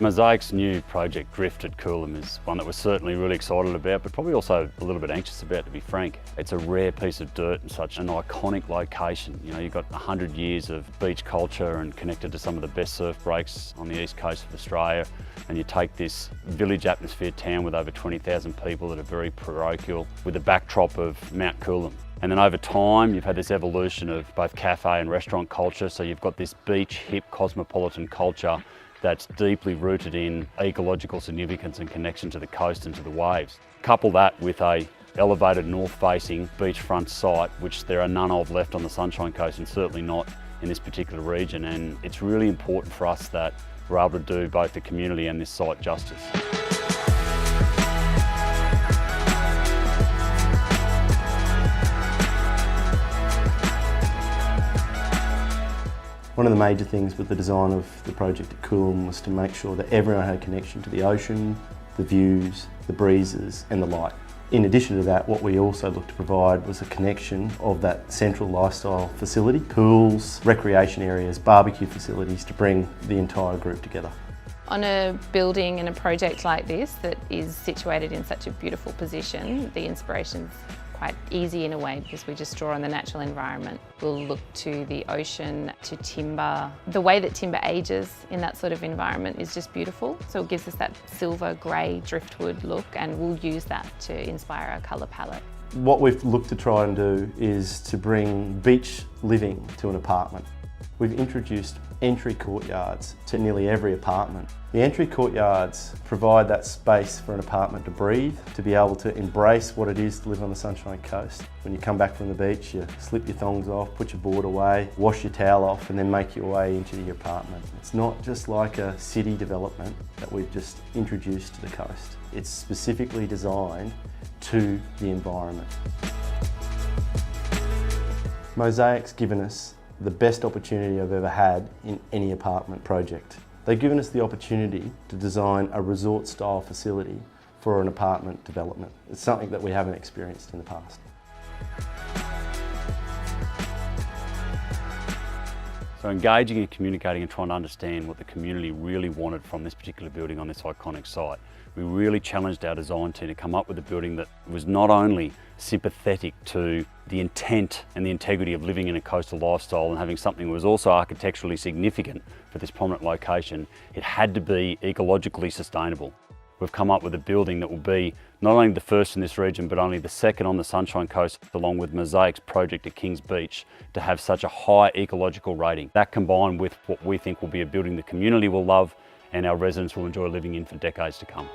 Mosaic's new project, Drift at Coolum, is one that we're certainly really excited about, but probably also a little bit anxious about, to be frank. It's a rare piece of dirt in such an iconic location. You know, you've got 100 years of beach culture and connected to some of the best surf breaks on the east coast of Australia, and you take this village atmosphere town with over 20,000 people that are very parochial, with the backdrop of Mount Coolum. And then over time, you've had this evolution of both cafe and restaurant culture, so you've got this beach, hip, cosmopolitan culture that's deeply rooted in ecological significance and connection to the coast and to the waves. Couple that with a elevated north-facing beachfront site, which there are none of left on the Sunshine Coast, and certainly not in this particular region. And it's really important for us that we're able to do both the community and this site justice. One of the major things with the design of the project at Coolum was to make sure that everyone had a connection to the ocean, the views, the breezes and the light. In addition to that, what we also looked to provide was a connection of that central lifestyle facility, pools, recreation areas, barbecue facilities, to bring the entire group together. On a building and a project like this that is situated in such a beautiful position, the inspiration's quite easy in a way because we just draw on the natural environment. We'll look to the ocean, to timber. The way that timber ages in that sort of environment is just beautiful. So it gives us that silver grey driftwood look, and we'll use that to inspire our colour palette. What we've looked to try and do is to bring beach living to an apartment. We've introduced entry courtyards to nearly every apartment. The entry courtyards provide that space for an apartment to breathe, to be able to embrace what it is to live on the Sunshine Coast. When you come back from the beach, you slip your thongs off, put your board away, wash your towel off, and then make your way into your apartment. It's not just like a city development that we've just introduced to the coast. It's specifically designed to the environment. Mosaic's given us the best opportunity I've ever had in any apartment project. They've given us the opportunity to design a resort style facility for an apartment development. It's something that we haven't experienced in the past. So engaging and communicating and trying to understand what the community really wanted from this particular building on this iconic site. We really challenged our design team to come up with a building that was not only sympathetic to the intent and the integrity of living in a coastal lifestyle and having something that was also architecturally significant for this prominent location, it had to be ecologically sustainable. We've come up with a building that will be not only the first in this region, but only the second on the Sunshine Coast, along with Mosaic's project at Kings Beach, to have such a high ecological rating. That combined with what we think will be a building the community will love and our residents will enjoy living in for decades to come.